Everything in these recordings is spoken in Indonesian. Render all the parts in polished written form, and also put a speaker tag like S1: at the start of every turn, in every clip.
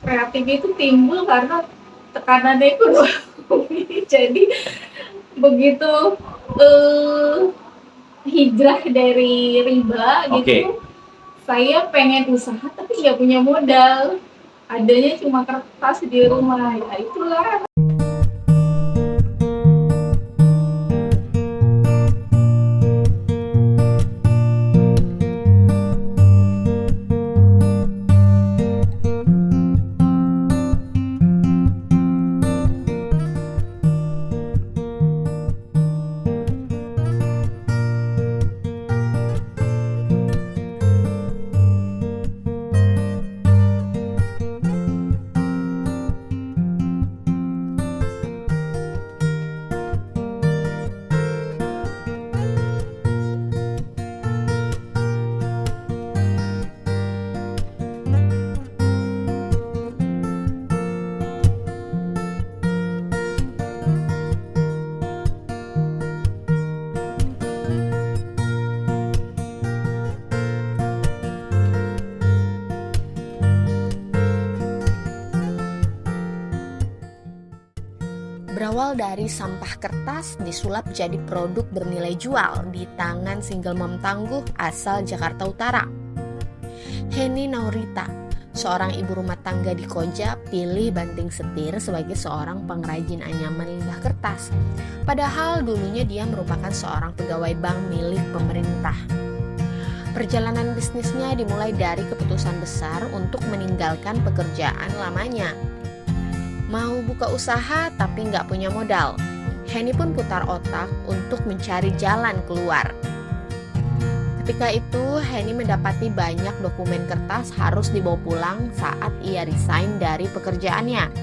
S1: kreatif itu timbul karena tekanan ekonomi. Jadi begitu hijrah dari riba gitu, saya pengen usaha tapi nggak punya modal, adanya cuma kertas di rumah, ya itulah.
S2: Berawal dari sampah kertas disulap jadi produk bernilai jual di tangan single mom tangguh asal Jakarta Utara. Heni Naurita, seorang ibu rumah tangga di Koja, pilih banting setir sebagai seorang pengrajin anyaman limbah kertas. Padahal dulunya dia merupakan seorang pegawai bank milik pemerintah. Perjalanan bisnisnya dimulai dari keputusan besar untuk meninggalkan pekerjaan lamanya. Mau buka usaha tapi nggak punya modal. Heni pun putar otak untuk mencari jalan keluar. Ketika itu, Heni mendapati banyak dokumen kertas harus dibawa pulang saat ia resign dari pekerjaannya.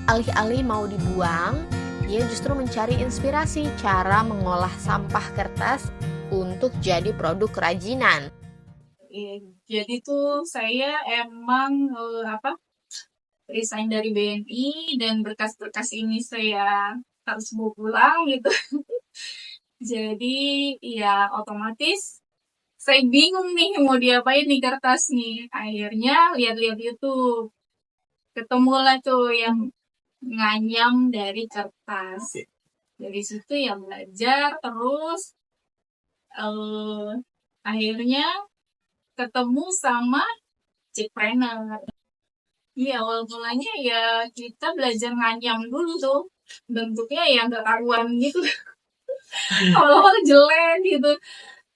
S2: Alih-alih mau dibuang, ia justru mencari inspirasi cara mengolah sampah kertas untuk jadi produk kerajinan.
S1: Jadi tuh saya emang resign dari BNI dan berkas-berkas ini saya harus bawa pulang gitu. Jadi ya otomatis saya bingung nih mau diapain nih kertas nih. Akhirnya lihat-lihat YouTube, ketemulah tuh yang nganyam dari kertas. Dari situ ya belajar terus, akhirnya ketemu sama Jackpreneur. Iya, awal mulanya ya kita belajar nganyam dulu tuh. Bentuknya ya nggak karuan gitu. Awal-awal jelek gitu.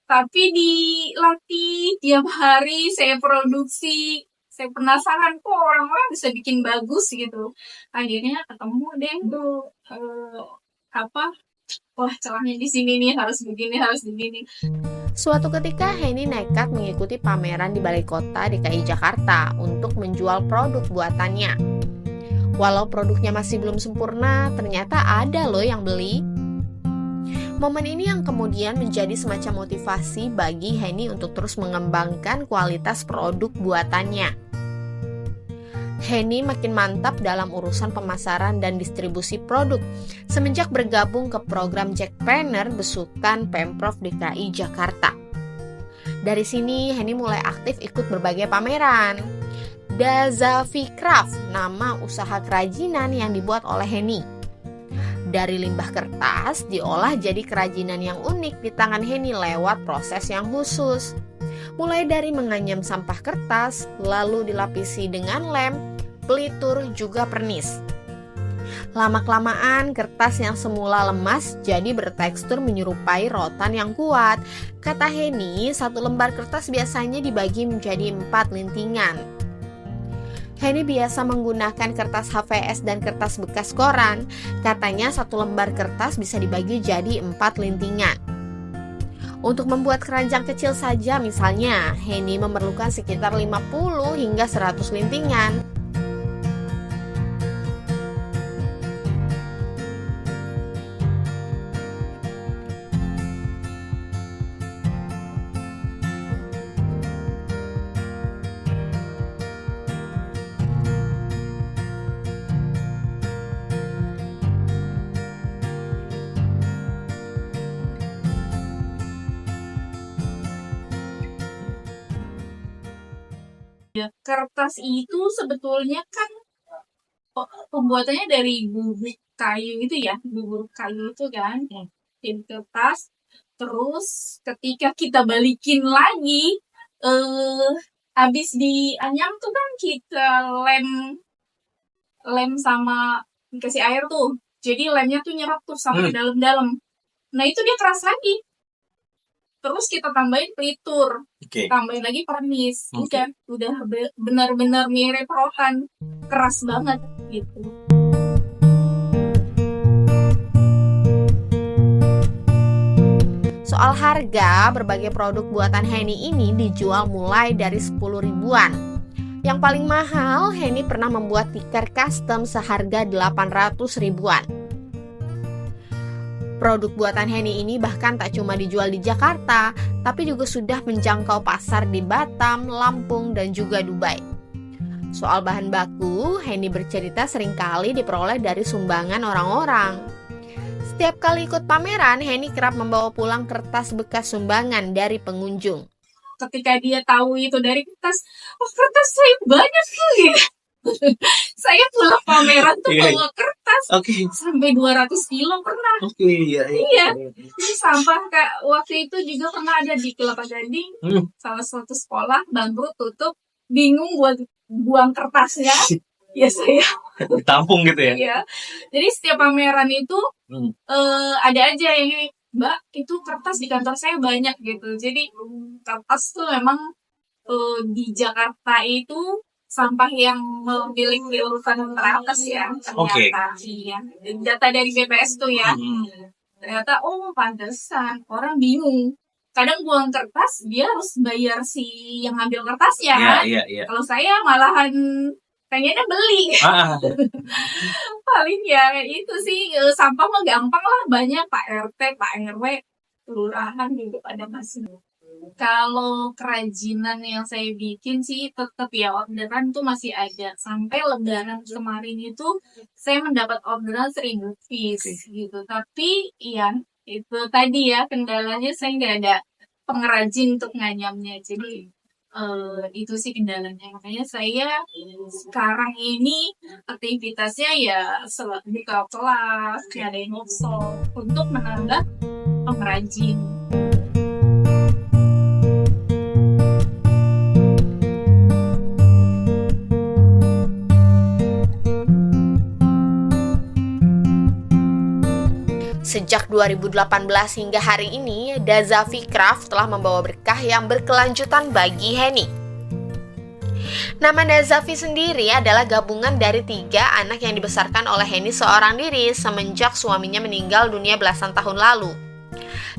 S1: Tapi dilatih tiap hari saya produksi. Saya penasaran kok orang-orang bisa bikin bagus gitu. Akhirnya ketemu deh tuh wah celahnya di sini nih, harus begini, harus begini.
S2: Suatu ketika Heni nekat mengikuti pameran di Balai Kota DKI Jakarta untuk menjual produk buatannya. Walau produknya masih belum sempurna, ternyata ada loh yang beli. Momen ini yang kemudian menjadi semacam motivasi bagi Heni untuk terus mengembangkan kualitas produk buatannya. Heni makin mantap dalam urusan pemasaran dan distribusi produk semenjak bergabung ke program Jackpreneur besukan Pemprov DKI Jakarta. Dari sini Heni mulai aktif ikut berbagai pameran. Dazafi Craft, nama usaha kerajinan yang dibuat oleh Heni. Dari limbah kertas diolah jadi kerajinan yang unik di tangan Heni lewat proses yang khusus. Mulai dari menganyam sampah kertas, lalu dilapisi dengan lem, pelitur, juga pernis. Lama-kelamaan kertas yang semula lemas jadi bertekstur menyerupai rotan yang kuat. Kata Heni, satu lembar kertas biasanya dibagi menjadi 4 lintingan. Heni biasa menggunakan kertas HVS dan kertas bekas koran. Katanya satu lembar kertas bisa dibagi jadi 4 lintingan. Untuk membuat keranjang kecil saja misalnya, Heni memerlukan sekitar 50 hingga 100 lintingan.
S1: Iya, kertas itu sebetulnya kan pembuatannya dari bubuk kayu itu ya, bubuk kayu itu kan, bikin kertas. Terus ketika kita balikin lagi, eh habis dianyam tuh kan kita lem lem sama dikasih air tuh. Jadi lemnya tuh nyerap tuh sampai ke dalam-dalam. Nah itu dia keras lagi. Terus kita tambahin pelitur, tambahin lagi pernis, udah benar-benar mirip rotan, keras banget gitu.
S2: Soal harga, berbagai produk buatan Henny ini dijual mulai dari 10 ribuan. Yang paling mahal, Henny pernah membuat tikar custom seharga 800 ribuan. Produk buatan Henny ini bahkan tak cuma dijual di Jakarta, tapi juga sudah menjangkau pasar di Batam, Lampung, dan juga Dubai. Soal bahan baku, Henny bercerita seringkali diperoleh dari sumbangan orang-orang. Setiap kali ikut pameran, Henny kerap membawa pulang kertas bekas sumbangan dari pengunjung.
S1: Ketika dia tahu itu dari kertas, oh kertas saya banyak tuh ya. Saya pulang pameran tuh bawa kertas sampai 200 kilo pernah. Iya. Ini sampah Kak. Waktu itu juga pernah ada di Kelapa Gading, salah satu sekolah bangkrut tutup, bingung buat buang kertasnya. Ya saya
S3: ditampung gitu ya.
S1: Iya. Jadi setiap pameran itu ada aja yang Mbak itu kertas di kantor saya banyak gitu. Jadi kertas tuh memang di Jakarta itu sampah yang memiliki urutan teratas ya ternyata. Iya. Data dari BPS tuh ya. Ternyata pantesan orang bingung. Kadang buang kertas dia harus bayar si yang ngambil kertasnya kan. Kalau saya malahan pengennya beli. Paling ya itu sih sampah mah gampang lah, banyak Pak RT, Pak RW, kelurahan juga pada masih. Kalau kerajinan yang saya bikin sih tetap ya orderan tuh masih ada. Sampai lebaran kemarin itu saya mendapat orderan 1000 piece gitu. Tapi iya itu tadi ya kendalanya saya nggak ada pengrajin untuk nganyamnya. Jadi itu sih kendalanya. Makanya saya sekarang ini aktivitasnya ya buka kelas, ngadain workshop untuk menambah pengrajin.
S2: Sejak 2018 hingga hari ini, Dazafi Craft telah membawa berkah yang berkelanjutan bagi Henny. Nama Dazafi sendiri adalah gabungan dari 3 anak yang dibesarkan oleh Henny seorang diri semenjak suaminya meninggal dunia belasan tahun lalu.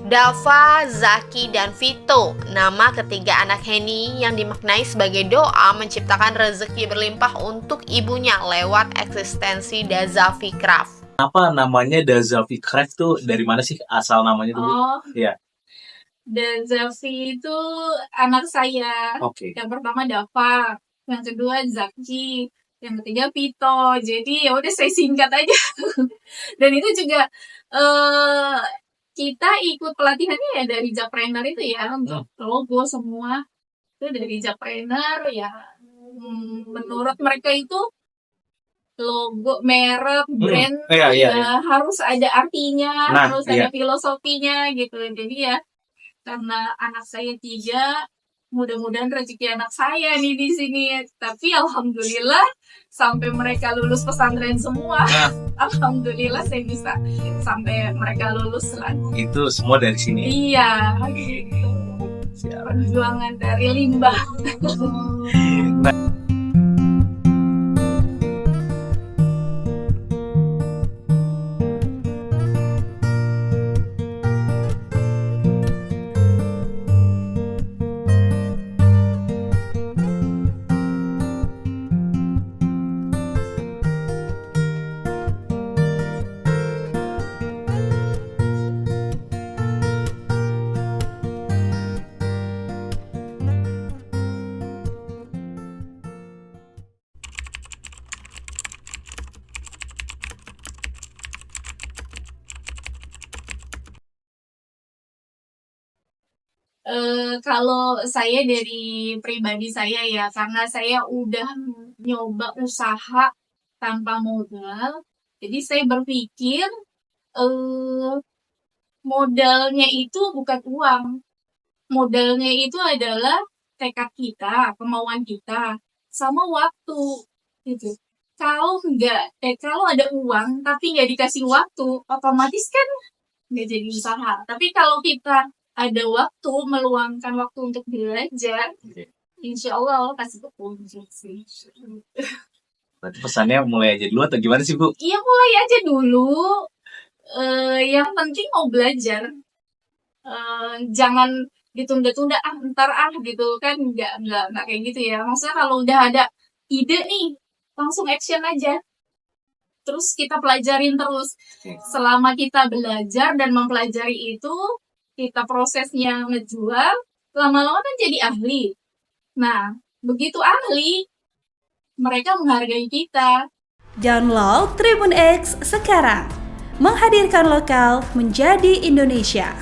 S2: Dava, Zaki, dan Vito, nama ketiga anak Henny yang dimaknai sebagai doa menciptakan rezeki berlimpah untuk ibunya lewat eksistensi Dazafi Craft.
S3: Apa namanya Dazafi Craft tuh dari mana sih asal namanya tuh? Iya.
S1: Dazafi itu anak saya. Yang pertama Dava, yang kedua Zaki, yang ketiga Vito. Jadi ya udah saya singkat aja. Dan itu juga kita ikut pelatihannya ya dari Jackpreneur itu ya untuk logo semua itu dari Jackpreneur ya. Menurut mereka itu logo, merek, brand harus ada artinya, harus ada filosofinya gitu. Jadi ya karena anak saya 3, mudah-mudahan rezeki anak saya nih di sini. Tapi alhamdulillah sampai mereka lulus pesantren semua. Alhamdulillah saya bisa sampai mereka lulus lagi.
S3: Itu semua dari sini.
S1: Iya, gitu. Perjuangan dari limbah. Kalau saya dari pribadi saya ya, karena saya udah nyoba usaha tanpa modal, jadi saya berpikir modalnya itu bukan uang. Modalnya itu adalah tekad kita, kemauan kita, sama waktu gitu. Kalau ada uang tapi nggak dikasih waktu, otomatis kan nggak jadi usaha. Tapi kalau kita ada waktu, meluangkan waktu untuk belajar, insya Allah pasti beruntung sih.
S3: Berarti pesannya mulai aja dulu atau gimana sih Bu?
S1: Iya, mulai aja dulu. Yang penting mau belajar. Jangan ditunda-tunda ntar gitu kan, nggak kayak gitu ya. Maksudnya kalau udah ada ide nih, langsung action aja. Terus kita pelajarin terus. Selama kita belajar dan mempelajari itu, kita prosesnya ngejual, lama-lama kan jadi ahli. Nah, begitu ahli, mereka menghargai kita.
S4: Download Tribun X sekarang. Menghadirkan lokal menjadi Indonesia.